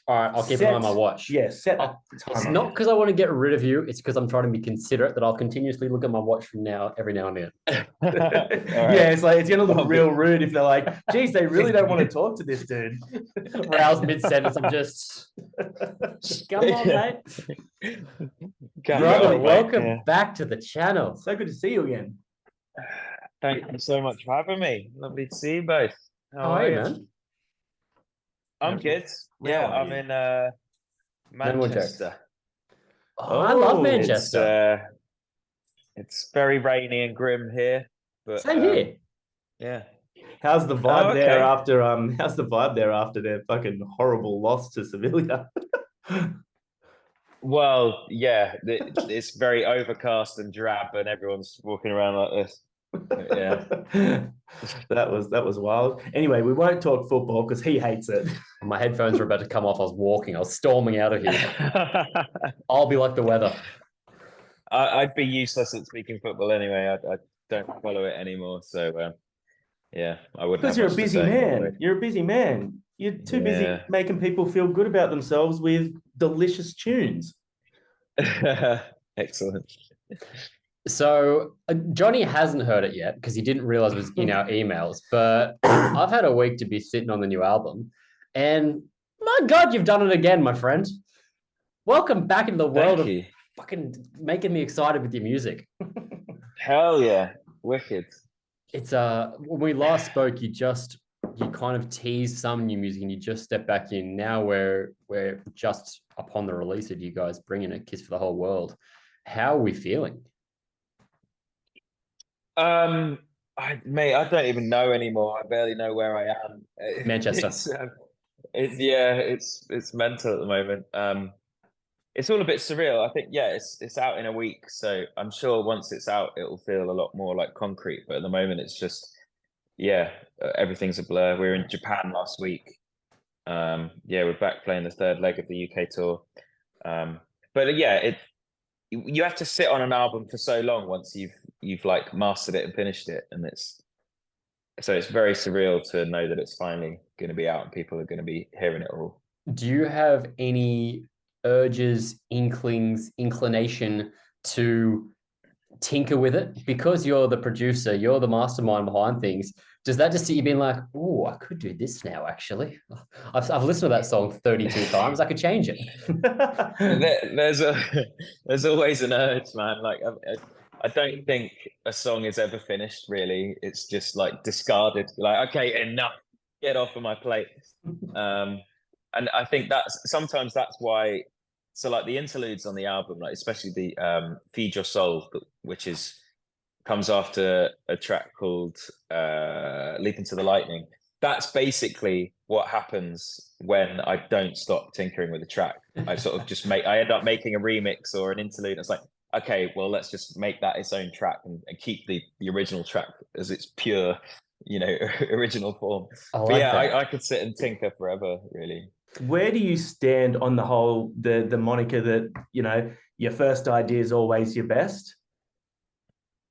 All right, I'll keep an eye on my watch. Yeah, set a It's timer. not because I want to get rid of you. It's because I'm trying to be considerate that I'll continuously look at my watch from now every now and then. All right. Yeah, it's like it's gonna look real rude if they're like, geez, they really don't want to talk to this dude. Rouse mid-sentence, I'm just come on, mate. Brother, welcome back to the channel. So good to see you again. Thank you so much for having me. Lovely to see you both. How are you, man? I'm good. Yeah, I'm in Manchester. Oh, I love Manchester. It's very rainy and grim here. But, same here. Yeah. How's the vibe there after how's the vibe there after their fucking horrible loss to Sevilla? Well, yeah, it's very overcast and drab and everyone's walking around like this. Yeah. that was wild. Anyway, we won't talk football because he hates it. My headphones were about to come off. I was walking. I was storming out of here. I'll be like the weather. I'd be useless at speaking football anyway. I don't follow it anymore. So yeah, I wouldn't. Because you're a busy man. You're a busy man. You're too busy making people feel good about themselves with delicious tunes. Excellent. So Johnny hasn't heard it yet because he didn't realize it was in our emails, but I've had a week to be sitting on the new album, and my God, you've done it again, my friend. Welcome back into the world of fucking making me excited with your music. Hell yeah. Wicked. It's when we last spoke, you kind of teased some new music and you just stepped back in. Now we're just upon the release of you guys bringing a Kiss for the Whole World. How are we feeling? I don't even know anymore. I barely know where I am. Manchester. It's mental at the moment. It's all a bit surreal. I think, it's out in a week, so I'm sure once it's out, it'll feel a lot more like concrete. But at the moment, it's just, everything's a blur. We were in Japan last week. We're back playing the third leg of the UK tour. You have to sit on an album for so long once you've like mastered it and finished it, and it's very surreal to know that it's finally going to be out and people are going to be hearing it all. Do you have any urges, inclination to tinker with it? Because you're the producer, you're the mastermind behind things. Does that just see you being like, oh, I could do this now, actually? I've listened to that song 32 times. I could change it. There's always an urge, man. Like, I don't think a song is ever finished, really. It's just like discarded. Like, okay, enough. Get off of my plate. And I think sometimes that's why. So like the interludes on the album, like especially the Feed Your Soul, which comes after a track called Leap Into the Lightning. That's basically what happens when I don't stop tinkering with the track. I sort of I end up making a remix or an interlude. It's like, okay, well, let's just make that its own track and keep the original track as its pure, original form. I could sit and tinker forever, really. Where do you stand on the whole, the moniker that, your first idea is always your best?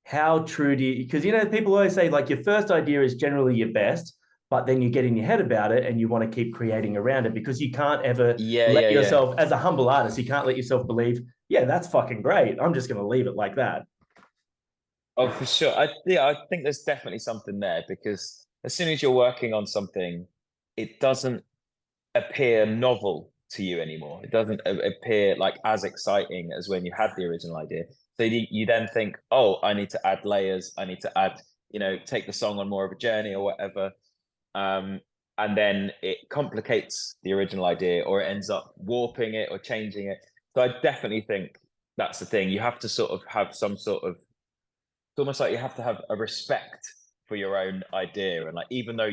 How true do you, because, people always say like your first idea is generally your best, but then you get in your head about it and you want to keep creating around it because you can't ever let yourself, as a humble artist, you can't let yourself believe, that's fucking great. I'm just going to leave it like that. Oh, for sure. I think there's definitely something there because as soon as you're working on something, it doesn't appear novel to you anymore. It doesn't appear like as exciting as when you had the original idea. So you then think, oh, I need to add layers. I need to add, take the song on more of a journey or whatever. And then it complicates the original idea or it ends up warping it or changing it. So I definitely think that's the thing. You have to sort of have some sort of, it's almost like you have to have a respect for your own idea. And like, even though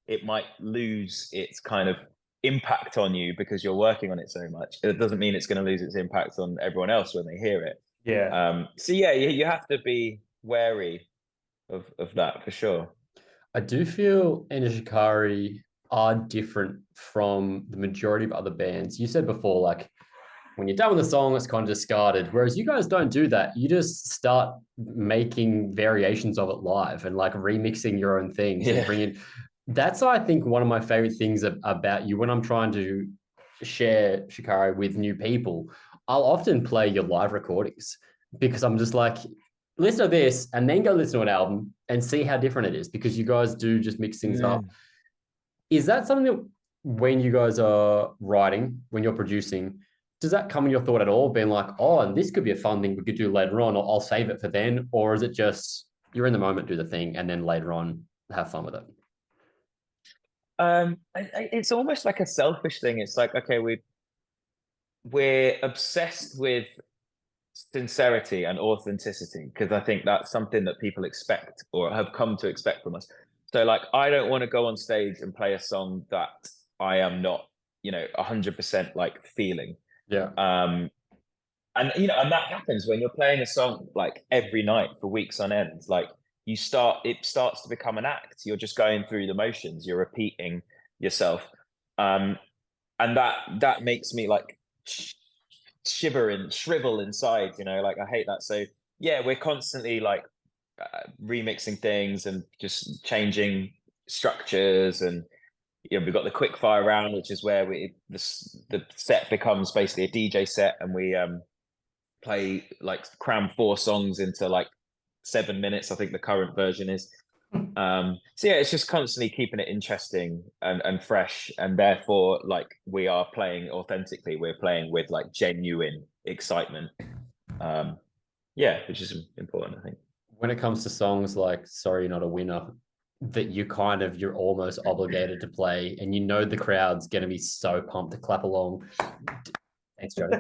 it might lose its kind of impact on you because you're working on it so much, it doesn't mean it's going to lose its impact on everyone else when they hear it. You have to be wary of that for sure. I do feel SHIKARI are different from the majority of other bands. You said before, like when you're done with the song, it's kind of discarded. Whereas you guys don't do that. You just start making variations of it live and like remixing your own things and bringing. That's, I think, one of my favorite things about you when I'm trying to share Shikari with new people, I'll often play your live recordings because I'm just like, listen to this and then go listen to an album and see how different it is, because you guys do just mix things up. Is that something that when you guys are writing, when you're producing, does that come in your thought at all, being like, oh, and this could be a fun thing we could do later on, or I'll save it for then? Or is it just you're in the moment, do the thing, and then later on have fun with it? It's almost like a selfish thing. It's like, okay, we're obsessed with sincerity and authenticity because I think that's something that people expect or have come to expect from us. So like, I don't want to go on stage and play a song that I am not, 100% like feeling. Yeah. And and that happens when you're playing a song like every night for weeks on end. Like it starts to become an act. You're just going through the motions. You're repeating yourself, and that makes me like shiver and shrivel inside. Like I hate that. So yeah, we're constantly like remixing things and just changing structures, and we've got the quick fire round, which is where the set becomes basically a DJ set, and we play like cram 4 songs into like 7 minutes. I think the current version is. So yeah, it's just constantly keeping it interesting and fresh, and therefore like we are playing authentically. We're playing with like genuine excitement. Yeah, which is important, I think. When it comes to songs like Sorry You're Not a Winner, that you're almost obligated to play, and the crowd's going to be so pumped to clap along. Thanks, Johnny.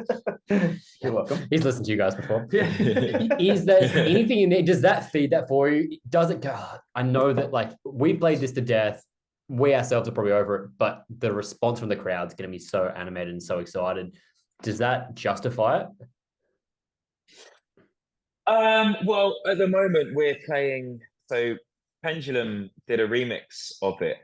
You're welcome. He's listened to you guys before. Is there anything in there? Does that feed that for you? Does it go? I know that like we played this to death. We ourselves are probably over it, but the response from the crowd's going to be so animated and so excited. Does that justify it? Well, at the moment we're playing. So Pendulum did a remix of it.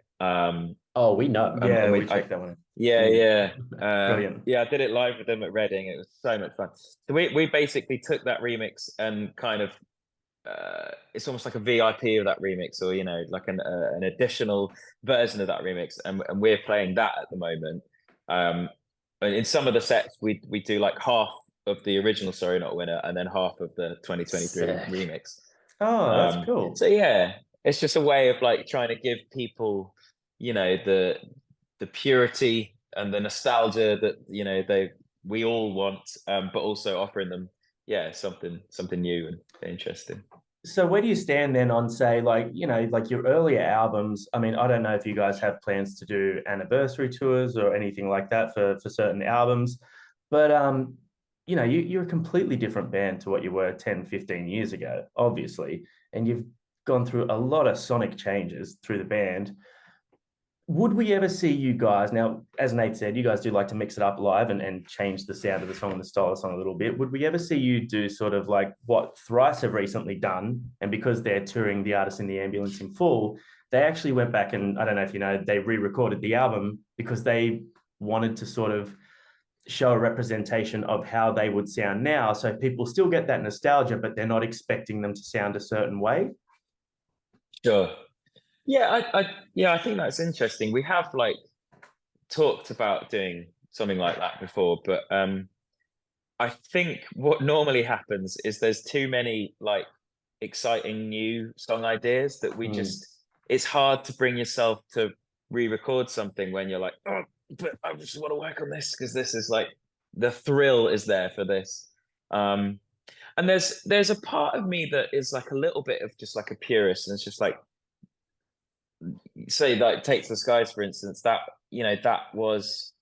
Oh, we know. Yeah, we checked that one. Yeah. Brilliant. Yeah, I did it live with them at Reading. It was so much fun. So we basically took that remix and kind of it's almost like a VIP of that remix, or like an additional version of that remix, and we're playing that at the moment. And in some of the sets we do like half of the original Sorry Not a Winner and then half of the 2023 Sick. remix. Oh, that's cool. So yeah, it's just a way of like trying to give people the purity and the nostalgia that we all want, but also offering them something new and interesting. So where do you stand then on, say, like your earlier albums? I mean, I don't know if you guys have plans to do anniversary tours or anything like that for certain albums, but you're a completely different band to what you were 10, 15 years ago, obviously, and you've gone through a lot of sonic changes through the band. Would we ever see you guys, now, as Nate said, you guys do like to mix it up live and change the sound of the song and the style of the song a little bit. Would we ever see you do sort of like what Thrice have recently done? And because they're touring The Artist in the Ambulance in full, they actually went back and, I don't know if you know, they re-recorded the album because they wanted to sort of show a representation of how they would sound now. So people still get that nostalgia, but they're not expecting them to sound a certain way. Sure. Yeah, I think that's interesting. We have like talked about doing something like that before, but I think what normally happens is there's too many like exciting new song ideas that we it's hard to bring yourself to re-record something when you're like, oh, but I just want to work on this because this is like the thrill is there for this. And there's a part of me that is like a little bit of just like a purist, and it's just like, say like Take to the Skies, for instance, that there's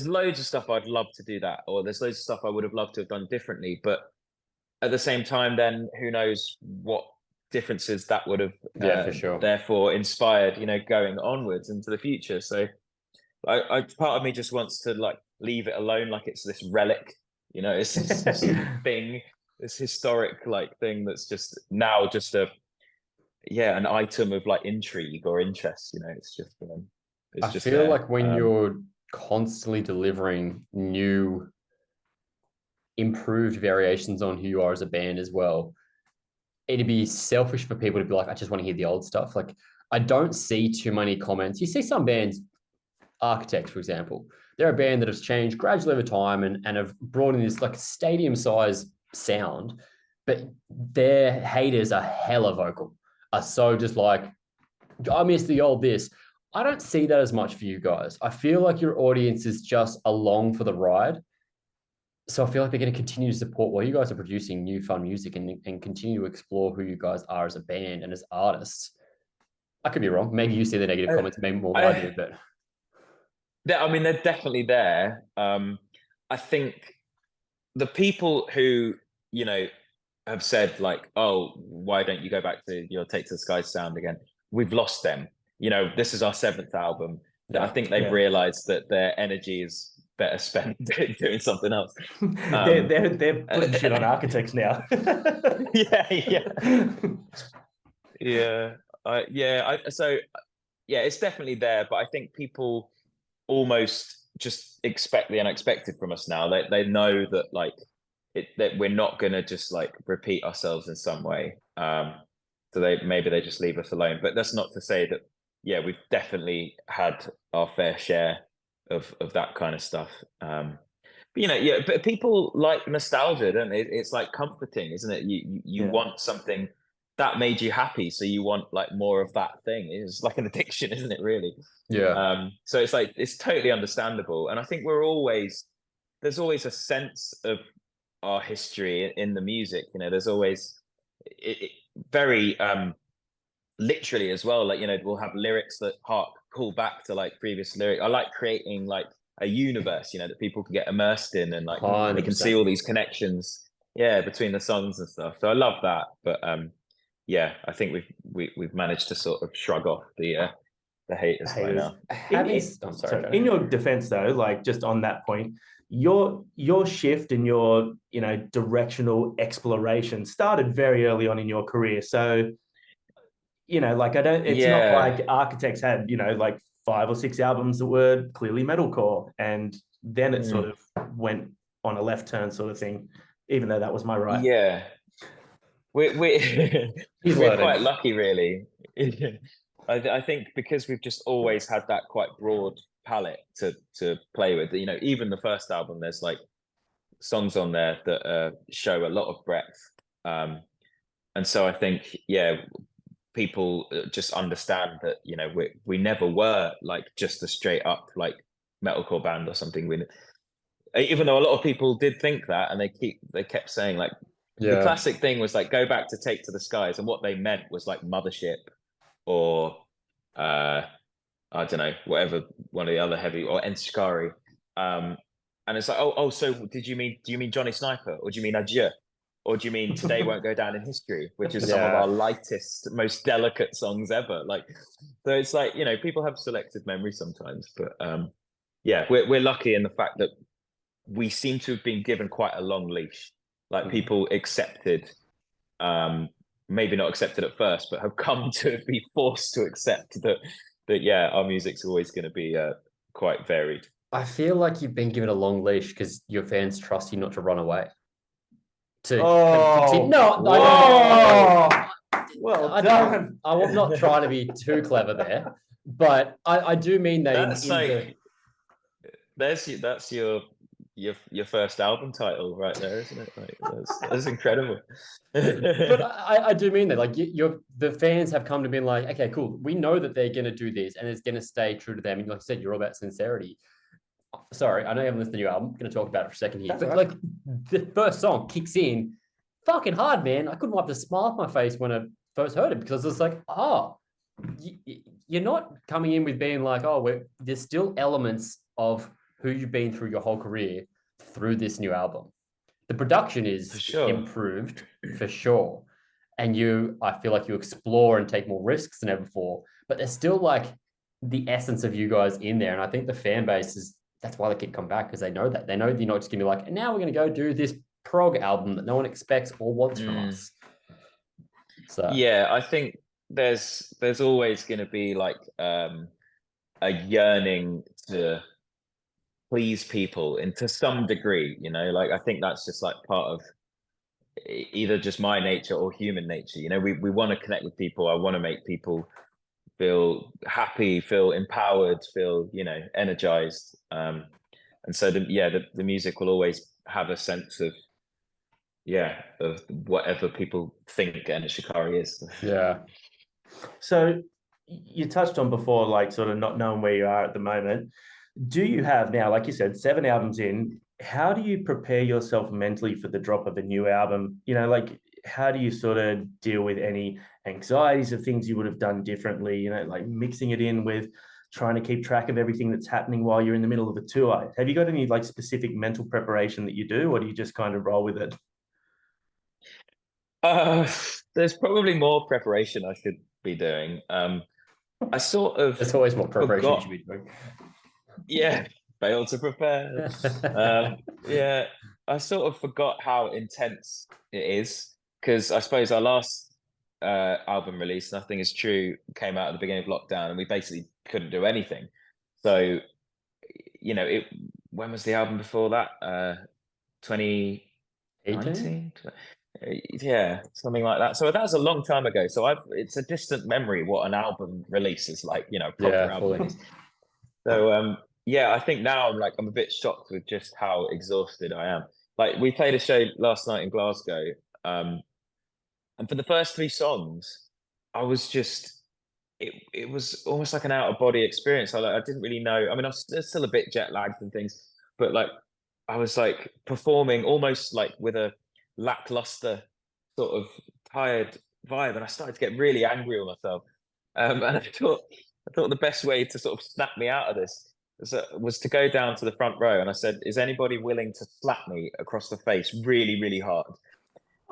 loads of stuff I'd love to do that, or there's loads of stuff I would have loved to have done differently, but at the same time then who knows what differences that would have for sure. Therefore inspired going onwards into the future. So I part of me just wants to like leave it alone, like it's this relic, it's this thing, this historic like thing that's just now just an item of like intrigue or interest. It's just I feel there. Like when you're constantly delivering new improved variations on who you are as a band as well, it'd be selfish for people to be like, I just want to hear the old stuff. Like I don't see too many comments. You see some bands, Architects, for example, They're a band that has changed gradually over time and have brought in this like stadium size sound, but their haters are hella vocal, are so just like, I miss the old this. I don't see that as much for you guys. I feel like your audience is just along for the ride. So I feel like they're going to continue to support while you guys are producing new fun music and continue to explore who you guys are as a band and as artists. I could be wrong. Maybe you see the negative comments maybe more than I do, but I mean, they're definitely there. I think the people who, you know, have said like, oh, why don't you go back to your Take to the Sky sound again? We've lost them. You know, this is our 7th album. I think they've realized that their energy is better spent doing something else. They're putting shit on architects now. So it's definitely there, but I think people almost just expect the unexpected from us now. They know that like that we're not gonna just like repeat ourselves in some way. So they just leave us alone. But that's not to say that we've definitely had our fair share of that kind of stuff. But but people like nostalgia, don't they? It's like comforting, isn't it? You want something that made you happy, so you want like more of that thing. It's like an addiction, isn't it, really? So it's like, it's totally understandable. And I think there's always a sense of our history in the music. There's always very literally as well, like, we'll have lyrics that call back to like previous lyrics. I like creating like a universe, that people can get immersed in, and like 100%. They can see all these connections between the songs and stuff. So I love that. But I think we've managed to sort of shrug off the haters by now. In your defense though, like just on that point, your shift and your directional exploration started very early on in your career. So like it's not like Architects had like 5 or 6 albums that were clearly metalcore, and then it sort of went on a left turn sort of thing, even though that was my right. We're quite lucky, really. I think because we've just always had that quite broad palette to play with. Even the first album, there's like songs on there that show a lot of breadth, and so I think people just understand that we never were like just a straight up like metalcore band or something. Even though a lot of people did think that, and they kept saying like, the classic thing was like, go back to Take to the Skies, and what they meant was like Mothership or I don't know, whatever one of the other heavy, or SHIKARI. And it's like, so do you mean Johnny Sniper, or do you mean Adieu, or do you mean Today Won't Go Down in History, which is some of our lightest, most delicate songs ever? Like, so it's like, people have selective memory sometimes, but we're lucky in the fact that we seem to have been given quite a long leash. Like, people accepted, maybe not accepted at first, but have come to be forced to accept that our music's always going to be quite varied. I feel like you've been given a long leash because your fans trust you not to run away. Well done. I'm not trying to be too clever there, but I do mean that. That's your first album title right there, isn't it? Like, that's incredible. But I do mean that, like, the fans have come to be like, okay, cool, we know that they're going to do this and it's going to stay true to them. And like I said, you're all about sincerity. Sorry, I know you haven't listened to the new album. I'm going to talk about it for a second here. That's but right. like, the first song kicks in fucking hard, man. I couldn't wipe the smile off my face when I first heard it, because it's like, you're not coming in with being like, there's still elements of who you've been through your whole career through this new album. The production is improved for sure. And I feel like you explore and take more risks than ever before, but there's still like the essence of you guys in there. And I think the fan base that's why they keep coming back, because they know that. They know you're not just going to be like, and now we're going to go do this prog album that no one expects or wants from us. So I think there's always going to be like a yearning to please people, and to some degree, like, I think that's just like part of either just my nature or human nature. We want to connect with people. I want to make people feel happy, feel empowered, feel energized. And so the music will always have a sense of whatever people think and Shikari is. Yeah. So you touched on before, like sort of not knowing where you are at the moment. Do you have now, like you said, 7 albums in? How do you prepare yourself mentally for the drop of a new album? You know, like how do you sort of deal with any anxieties of things you would have done differently? You know, like mixing it in with trying to keep track of everything that's happening while you're in the middle of a tour. Have you got any like specific mental preparation that you do, or do you just kind of roll with it? There's probably more preparation I should be doing. I sort of There's always more preparation you should be doing. Yeah, failed to prepare. Yeah, I sort of forgot how intense it is because I suppose our last album release, Nothing Is True, came out at the beginning of lockdown, and we basically couldn't do anything. So, when was the album before that? 2019? Yeah, something like that. So that was a long time ago. So it's a distant memory what an album release is like, proper album fully. release. So I think now I'm a bit shocked with just how exhausted I am. Like we played a show last night in Glasgow, and for the first 3 songs, I was just it was almost like an out of body experience. I didn't really know. I mean, I was still a bit jet lagged and things, but like I was like performing almost like with a lackluster sort of tired vibe, and I started to get really angry with myself. And I thought the best way to sort of snap me out of this was to go down to the front row, and I said, "Is anybody willing to slap me across the face really, really hard?"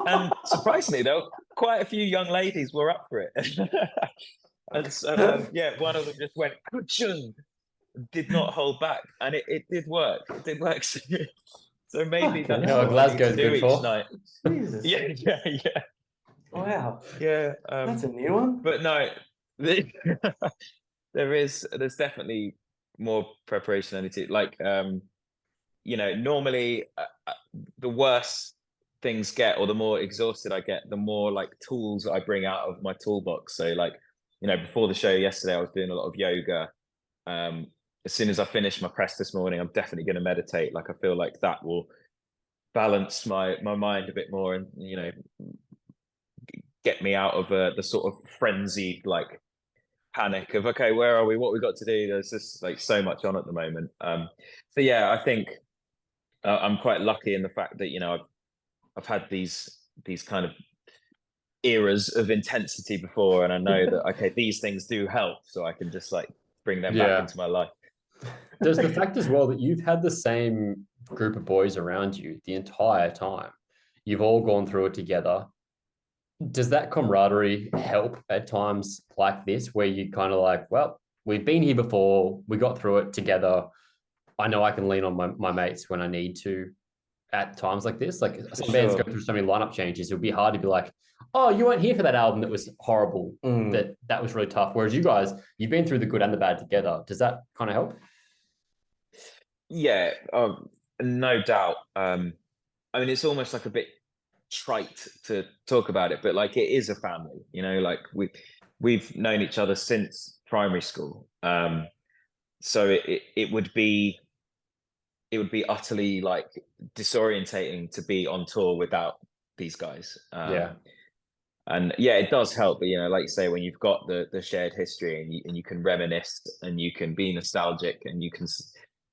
And surprisingly, though, quite a few young ladies were up for it. And so, one of them just went, "Kuchun," did not hold back, and it did work. It did work. So maybe that's what Glasgow's I need to do good each for. night. Jesus. Yeah. Wow. Yeah. That's a new one. But no, there's definitely more preparation I need to like. Normally the worse things get, or the more exhausted I get, the more like tools I bring out of my toolbox. So like, before the show yesterday, I was doing a lot of yoga. As soon as I finish my press this morning, I'm definitely going to meditate. Like I feel like that will balance my mind a bit more, and get me out of the sort of frenzied like panic of, okay, where are we? What we got to do? There's just like so much on at the moment. So yeah, I think I'm quite lucky in the fact that I've had these kind of eras of intensity before, and I know that okay, these things do help, so I can just like bring them back into my life. There's the fact as well that you've had the same group of boys around you the entire time. You've all gone through it together. Does that camaraderie help at times like this, where you kind of like, well, we've been here before, we got through it together. I know I can lean on my mates when I need to at times like this. Like some bands go through so many lineup changes, it would be hard to be like, oh, you weren't here for that album that was horrible, that was really tough. Whereas you guys, you've been through the good and the bad together. Does that kind of help? Yeah, no doubt. I mean, it's almost like a bit trite to talk about it, but like it is a family, like we've known each other since primary school. So it would be utterly like disorientating to be on tour without these guys. And yeah, it does help, but like you say, when you've got the shared history and you can reminisce and you can be nostalgic and you can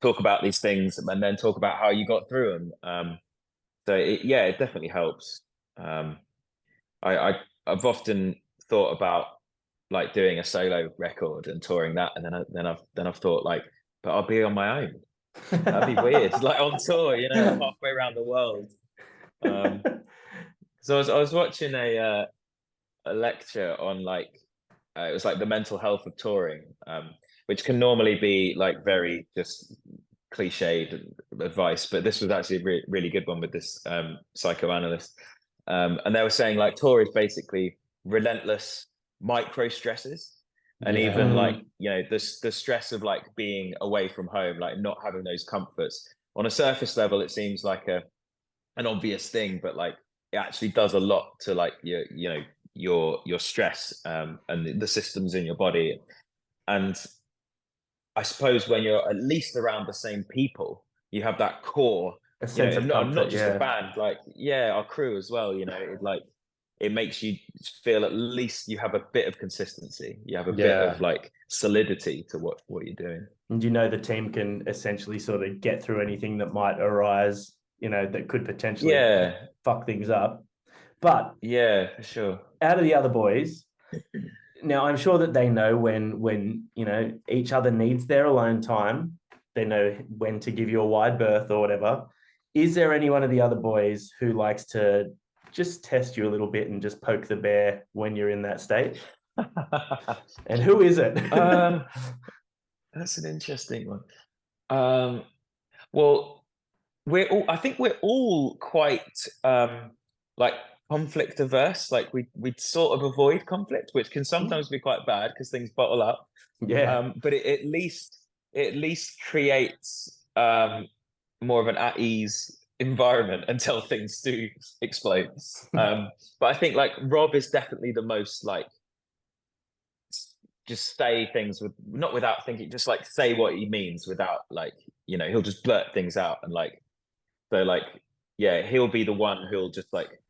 talk about these things and then talk about how you got through them. So it definitely helps. I've often thought about like doing a solo record and touring that, and then I've thought like, but I'll be on my own. That'd be weird, like on tour, halfway around the world. So I was watching a lecture on like it was like the mental health of touring, which can normally be like very just cliched advice, but this was actually a really good one with this psychoanalyst, and they were saying like tour is basically relentless micro stresses, and even like the stress of like being away from home, like not having those comforts. On a surface level, it seems like an obvious thing, but like it actually does a lot to like your stress and the systems in your body. And I suppose when you're at least around the same people, you have that core, A you know, sense of not comfort, just yeah. the band, like, yeah, our crew as well, you know, it makes you feel at least you have a bit of consistency. You have a bit of like solidity to what you're doing. And you know the team can essentially sort of get through anything that might arise, you know, that could potentially fuck things up. But yeah, for sure. Out of the other boys, now I'm sure that they know when you know each other needs their alone time. They know when to give you a wide berth or whatever. Is there any one of the other boys who likes to just test you a little bit and just poke the bear when you're in that state? And who is it? That's an interesting one. Well, I think we're all quite like conflict averse. Like we'd sort of avoid conflict, which can sometimes be quite bad because things bottle up. Yeah. But it at least creates more of an at ease environment until things do explode. But I think like Rob is definitely the most like just say things with not without thinking, just like say what he means without like, you know, he'll just blurt things out and like, so like, yeah, he'll be the one who'll just like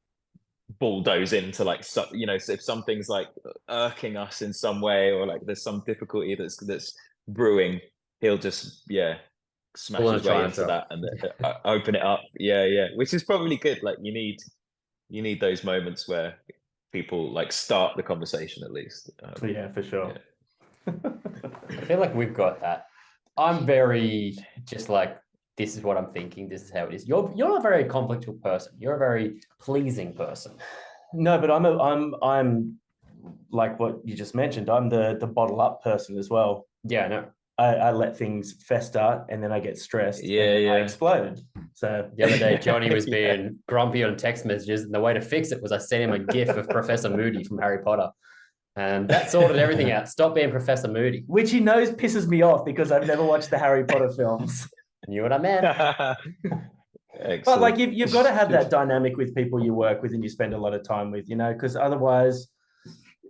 bulldoze into like, so, you know, so if something's like irking us in some way or like there's some difficulty that's brewing, he'll just smash his way into that and open it up. Yeah, which is probably good. Like you need those moments where people like start the conversation at least. Yeah, for sure. I feel like we've got that. I'm very just like, this is what I'm thinking. This is how it is. You're a very conflictual person. You're a very pleasing person. No, but I'm like what you just mentioned. I'm the bottle up person as well. Yeah, I know. I let things fester and then I get stressed. Yeah, and I explode. So the other day, Johnny was being grumpy on text messages, and the way to fix it was I sent him a GIF of Professor Moody from Harry Potter. And that sorted everything out. Stop being Professor Moody. Which he knows pisses me off because I've never watched the Harry Potter films. Knew what I meant. But like you've got to have that dynamic with people you work with and you spend a lot of time with, you know, because otherwise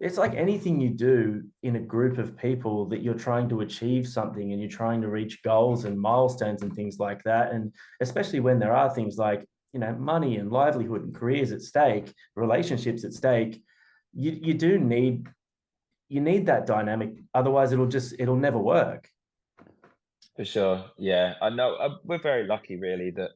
it's like anything you do in a group of people that you're trying to achieve something and you're trying to reach goals and milestones and things like that. And especially when there are things like, you know, money and livelihood and careers at stake, relationships at stake, you do need that dynamic. Otherwise it'll never work. For sure. Yeah, I know we're very lucky really that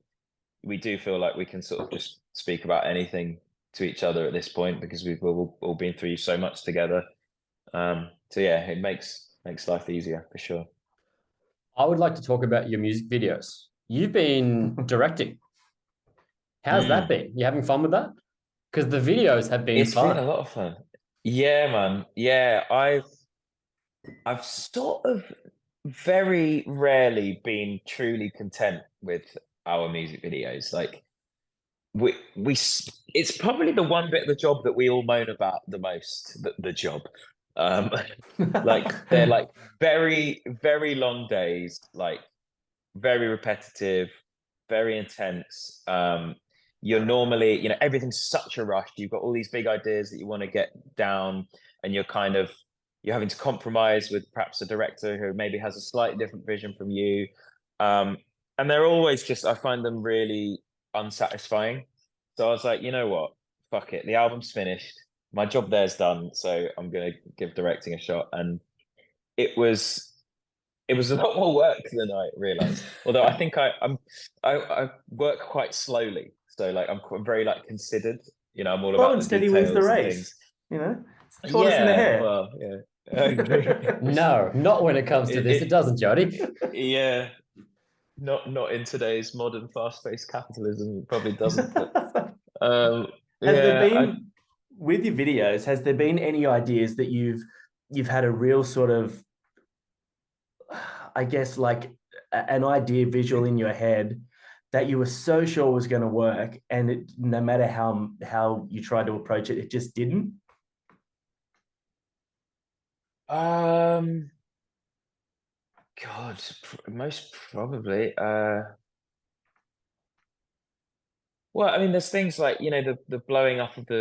we do feel like we can sort of just speak about anything to each other at this point because we've all been through so much together. So yeah, it makes life easier for sure. I would like to talk about your music videos. You've been directing. How's that been? You having fun with that? Because the videos have been It's fun. been a lot of fun. Yeah, man. Yeah, I've sort of very rarely been truly content with our music videos. Like we it's probably the one bit of the job that we all moan about the most, the job. Like they're like very, very long days, like very repetitive, very intense. You're normally, you know, everything's such a rush. You've got all these big ideas that you want to get down, and you're having to compromise with perhaps a director who maybe has a slightly different vision from you. And they're always I find them really unsatisfying. So I was like, you know what? Fuck it. The album's finished. My job there's done. So I'm going to give directing a shot. And it was a lot more work than I realized. Although I think I work quite slowly. So like I'm very like considered, you know, I'm all about the steady details wins the race, things. You know, it's tortoise in the hair. Well, yeah. No, not when it comes to this. It doesn't, Jody. Yeah. Not in today's modern fast-paced capitalism. It probably doesn't. But, has there been with your videos? Has there been any ideas that you've had a real sort of, I guess, like an idea visual in your head that you were so sure was going to work, and no matter how you tried to approach it, it just didn't? God, most probably. Well, I mean, there's things like, you know, the blowing up of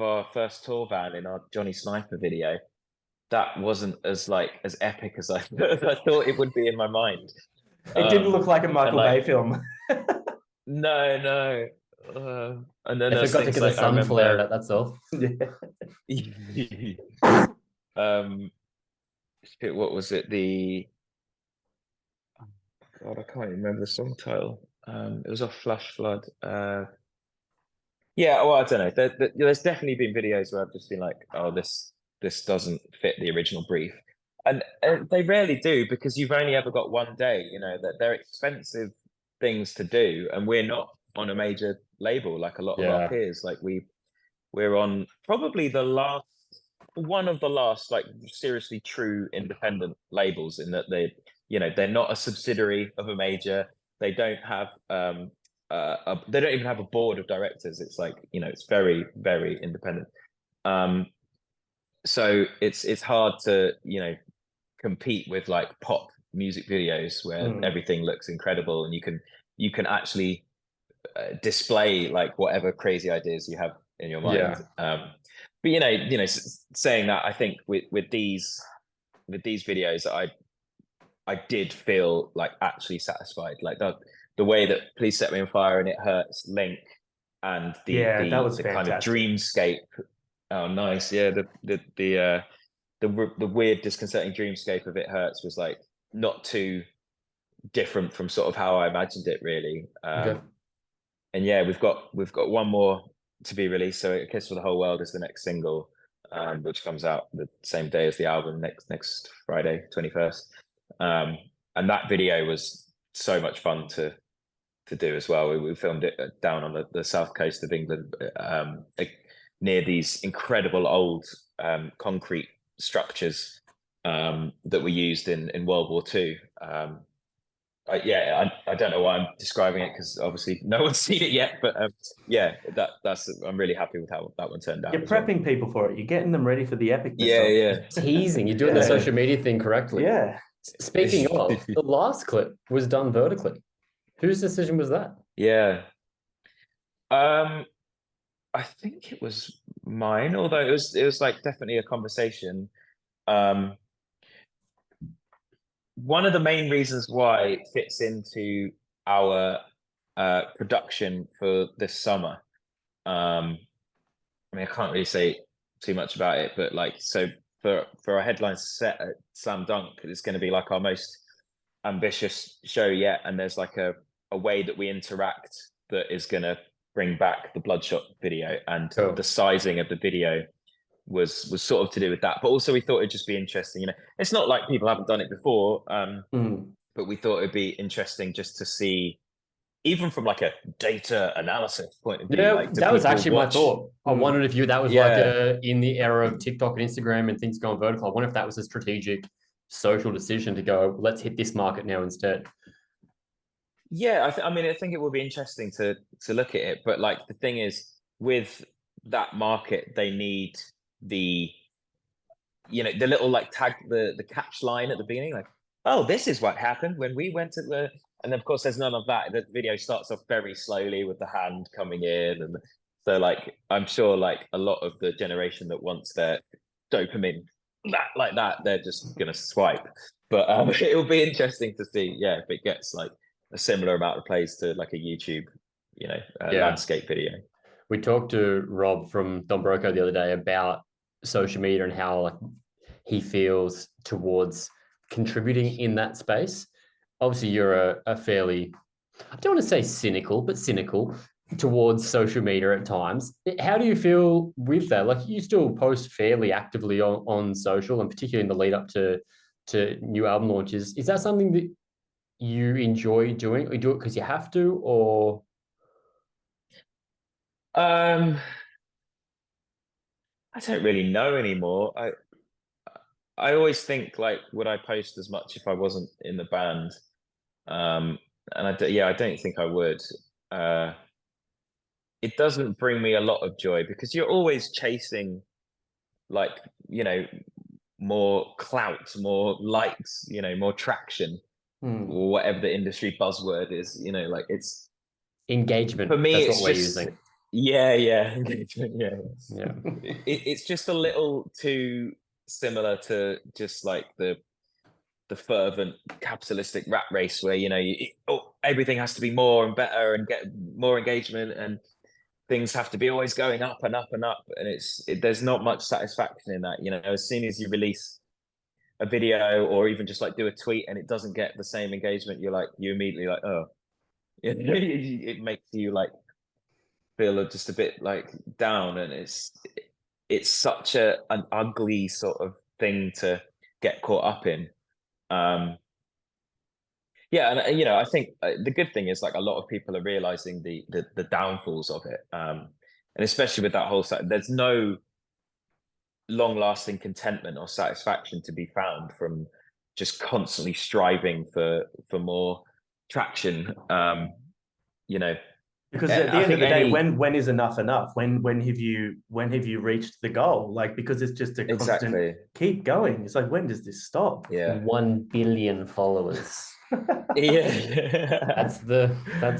our first tour van in our Johnny Sniper video. That wasn't as epic as I thought it would be in my mind. It didn't look like a Michael Bay like, film. No. And then They there's forgot to things get the like I sun flared remember. at, that's all. Shit, what was it? God, I can't remember the song title. It was off Flash Flood. Yeah, well, I don't know. There's definitely been videos where I've just been like, oh, this doesn't fit the original brief, and they rarely do because you've only ever got one day. You know that they're expensive things to do, and we're not on a major label like a lot of our Yeah. peers. Like we're on probably one of the last like seriously true independent labels in that they're not a subsidiary of a major. They don't have they don't even have a board of directors. It's like, it's very, very independent. So it's hard to, compete with like pop music videos where everything looks incredible and you can actually display like whatever crazy ideas you have in your mind. But saying that, I think with these videos, I did feel like actually satisfied. Like the way that Please Set Me on Fire and It Hurts link, and that was the kind of fantastic. dreamscape. Oh, nice. Yeah, the weird disconcerting dreamscape of It Hurts was like not too different from sort of how I imagined it, really. Okay. And yeah, we've got one more to be released. So A Kiss for the Whole World is the next single, which comes out the same day as the album, next Friday, 21st. And that video was so much fun to do as well. We filmed it down on the south coast of England, near these incredible old concrete structures that were used in World War II. I don't know why I'm describing it because obviously no one's seen it yet, but I'm really happy with how that one turned out. You're prepping people for it. You're getting them ready for the epicness. Yeah. Teasing. You're doing the social media thing correctly. Yeah. Speaking of, the last clip was done vertically. Whose decision was that? Yeah. I think it was mine, although it was like definitely a conversation. One of the main reasons why it fits into our production for this summer. I mean, I can't really say too much about it, but like, so for our headline set at Slam Dunk, it's going to be like our most ambitious show yet, and there's like a way that we interact that is going to bring back the Bloodshot video, and the sizing of the video was sort of to do with that. But also we thought it'd just be interesting. It's not like people haven't done it before, but we thought it'd be interesting just to see, even from like a data analysis point of view. Yeah, like, that was actually my thought. I wondered if that was like in the era of TikTok and Instagram and things going vertical. I wonder if that was a strategic social decision to go, let's hit this market now instead. Yeah, I think it would be interesting to look at it. But like the thing is, with that market, they need the little like tag, the catch line at the beginning, like, oh, this is what happened when we went to the. And of course, there's none of that. The video starts off very slowly with the hand coming in, and so like I'm sure like a lot of the generation that wants their dopamine like that, they're just gonna swipe. But it will be interesting to see, if it gets like a similar amount of plays to like a YouTube, landscape video. We talked to Rob from Don Broco the other day about social media and how like he feels towards contributing in that space. Obviously, you're a fairly, I don't want to say cynical, but cynical towards social media at times. How do you feel with that? Like, you still post fairly actively on social, and particularly in the lead up to new album launches. Is that something that you enjoy doing, or you do it because you have to, or? I don't really know anymore. I always think like, would I post as much if I wasn't in the band? And I don't think I would. It doesn't bring me a lot of joy because you're always chasing like, more clout, more likes, more traction, or whatever the industry buzzword is, like it's engagement. For me, that's what we're using. Engagement. Yeah. It's just a little too similar to just like the the fervent capitalistic rat race where, you know, everything has to be more and better and get more engagement, and things have to be always going up and up and up. And there's not much satisfaction in that. You know, as soon as you release a video or even just like do a tweet and it doesn't get the same engagement, you immediately like, oh, it makes you like feel just a bit like down. And it's such an ugly sort of thing to get caught up in. Yeah, and you know, I think the good thing is like a lot of people are realizing the downfalls of it, and especially with that whole side, there's no long-lasting contentment or satisfaction to be found from just constantly striving for more traction. You know, because at the end of the day, when is enough enough? When have you reached the goal? Like, because it's just a constant keep going. It's like, when does this stop? Yeah, 1 billion followers. Yeah, that's the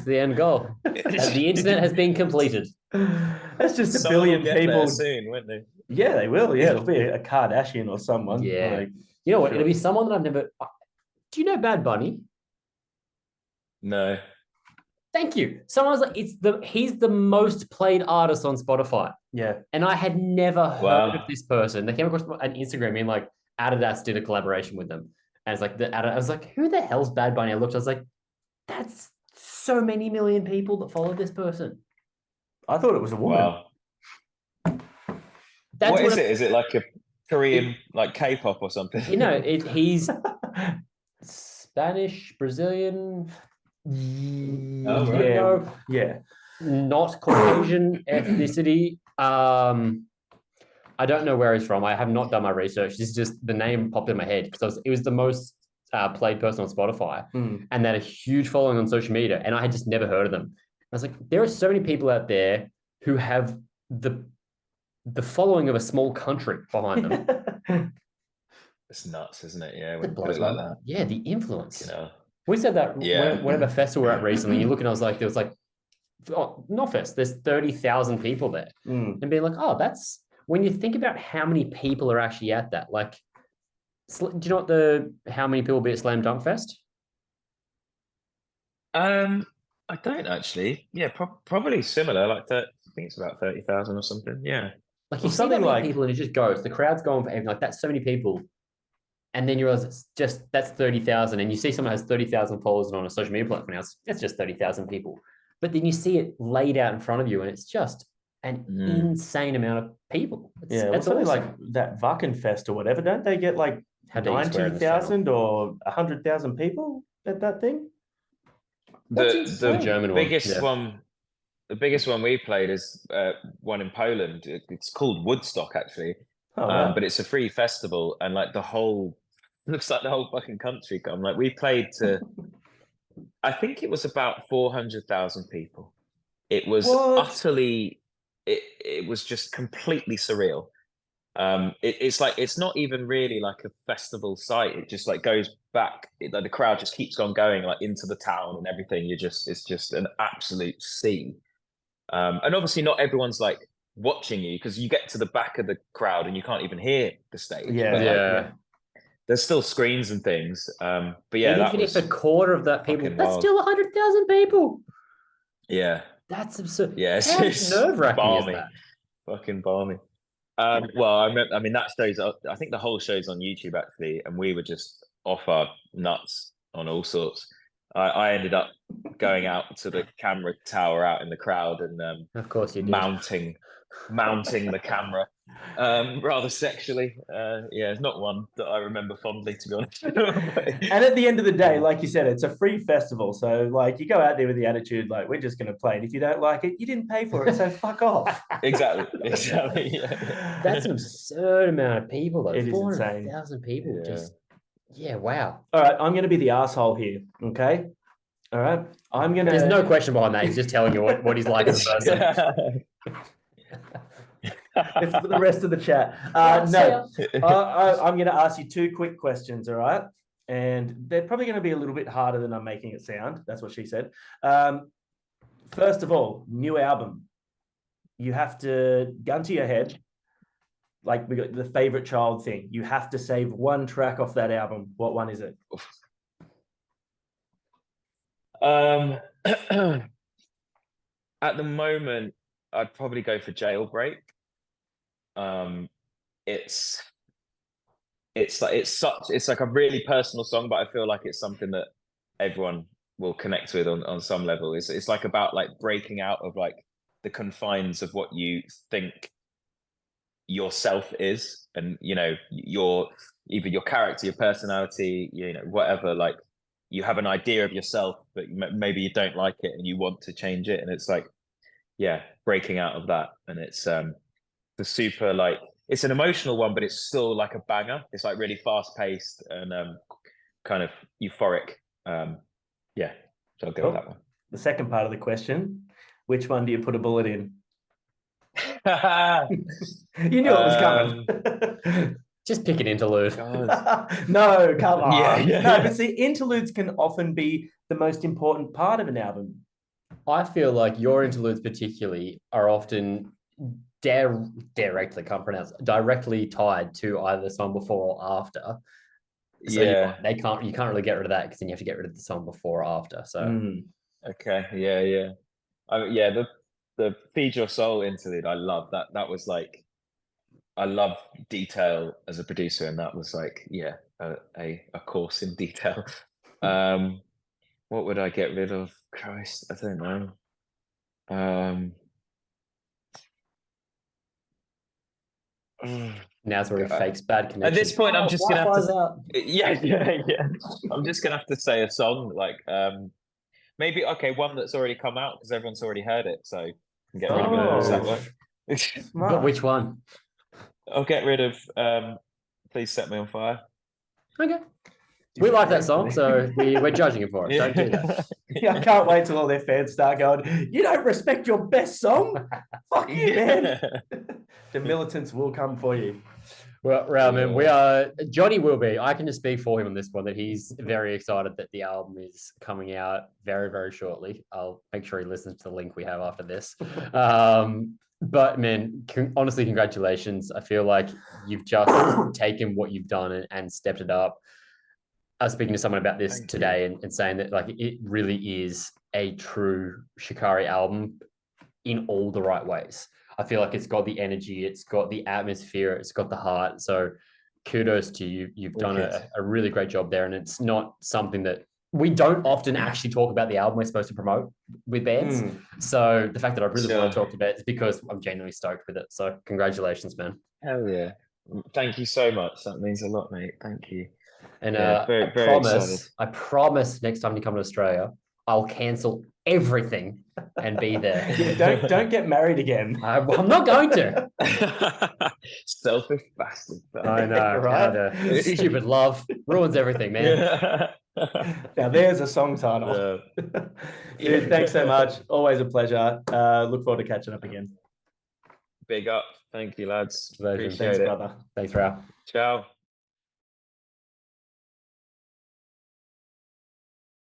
end goal. The internet has been completed. That's just a billion people soon, won't they? Yeah, they will. Yeah, it'll be a Kardashian or someone. Yeah, like, you know what? It'll be someone that I've never. Do you know Bad Bunny? No. Thank you. Someone was like, he's the most played artist on Spotify. Yeah, and I had never heard of this person. They came across an Instagram and like Adidas did a collaboration with them. And it's like I was like, who the hell's Bad Bunny? I looked, I was like, that's so many million people that follow this person. I thought it was a woman. Wow. What is it? Is it like a Korean, like K-pop or something? You know, he's Spanish, Brazilian. Oh, right. Yeah. Not Caucasian ethnicity. I don't know where he's from. I have not done my research. This is just the name popped in my head because it was the most played person on Spotify, and they had a huge following on social media, and I had just never heard of them. I was like, there are so many people out there who have the following of a small country behind them. It's nuts, isn't it? Yeah, It put it like that. Yeah, the influence. You know, we said that whenever festival we're at recently. You look and I was like, there was like, not fest. There's 30,000 people there, and being like, oh, that's when you think about how many people are actually at that. Like, do you know how many people will be at Slam Dunk Fest? I don't actually. Yeah, probably similar. Like I think it's about 30,000 or something. Yeah. Like you see that many people and it just goes. The crowd's going for everything. Like that's so many people, and then you realize it's just that's 30,000. And you see someone has 30,000 followers on a social media platform now. It's just 30,000 people. But then you see it laid out in front of you, and it's just an insane amount of people. It's something like that Wackenfest or whatever. Don't they get like 90,000 or 100,000 people at that thing? The German biggest one. The biggest one we played is one in Poland. It's called Woodstock, actually. But it's a free festival, and like looks like the whole fucking country come. Like we played to, I think it was about 400,000 people. It was utterly, it was just completely surreal. It's like, it's not even really like a festival site. It just like goes back, like the crowd just keeps on going like into the town and everything. It's just an absolute sea. And obviously not everyone's like watching you because you get to the back of the crowd and you can't even hear the stage. Yeah. There's still screens and things. But yeah, even if a quarter of that people, that's still 100,000 people. Yeah. That's absurd. Yeah, it's nerve-wracking is that? Fucking balmy. Well, I mean that show's, I think the whole show's on YouTube actually, and we were just off our nuts on all sorts. I ended up going out to the camera tower out in the crowd and of course you did. mounting the camera rather sexually. Yeah, it's not one that I remember fondly, to be honest. And at the end of the day, like you said, it's a free festival, so like you go out there with the attitude like we're just going to play, and if you don't like it, you didn't pay for it, so fuck off. Exactly. Yeah. That's an absurd amount of people though. It is insane. 400,000 people. Wow. All right, I'm going to be the asshole here. Okay. All right. There's no question behind that. He's just telling you what he's like as a person. It's for the rest of the chat. No, I'm going to ask you two quick questions. All right. And they're probably going to be a little bit harder than I'm making it sound. That's what she said. First of all, new album. You have to gun to your head. like we got the favorite child thing. You have to save one track off that album. What one is it? At the moment, I'd probably go for Jailbreak. It's like a really personal song, but I feel like it's something that everyone will connect with on some level. It's like about like breaking out of like the confines of what you think yourself is, and you know, either your character, your personality, you know, whatever, like you have an idea of yourself, but maybe you don't like it and you want to change it, and it's like, yeah, breaking out of that. And it's the super, like, it's an emotional one, but it's still like a banger. It's like really fast paced and kind of euphoric. Yeah, so I'll go with that one. The second part of the question, which one do you put a bullet in? You knew it was coming. Just pick an interlude. No, come on. Yeah. No, but see, interludes can often be the most important part of an album. I feel like your interludes particularly are often directly tied to either the song before or after. So Yeah, you can't really get rid of that, because then you have to get rid of the song before or after. So okay, yeah. Yeah, the Feed Your Soul interlude, I love that. That was like, I love detail as a producer, and that was like, yeah, a course in detail. What would I get rid of? Christ, I don't know. now's where he fakes bad connection. At this point, I'm just gonna have Wi-Fi's to. out. Yeah. I'm just gonna have to say a song like maybe one that's already come out because everyone's already heard it, so I can get rid of it. Does that work? But which one? I'll get rid of Please Set Me on Fire. Okay. We like that song, so we're judging it for it. Don't do that. Yeah, I can't wait till all their fans start going, you don't respect your best song? Fuck you, man. The militants will come for you. Well, Rou, Johnny will be. I can just speak for him on this one, that he's very excited that the album is coming out very, very shortly. I'll make sure he listens to the link we have after this. But man, honestly, congratulations. I feel like you've just taken what you've done and stepped it up. I was speaking to someone about this today and saying that like it really is a true Shikari album in all the right ways. I feel like it's got the energy, it's got the atmosphere, it's got the heart. So kudos to you. You've done a really great job there. And it's not something that we don't often actually talk about the album we're supposed to promote with bands. So the fact that I really want to talk about it is because I'm genuinely stoked with it. So congratulations, man. Hell yeah. Thank you so much. That means a lot, mate. Thank you. And very I promise next time you come to Australia, I'll cancel everything and be there. Yeah, don't get married again. I'm not going to. Selfish bastard. I know, right? Stupid love ruins everything, man. Now there's a song title. Dude, thanks so much. Always a pleasure. Look forward to catching up again. Big up. Thank you, lads. Thanks, brother. Thanks, Rou. Ciao.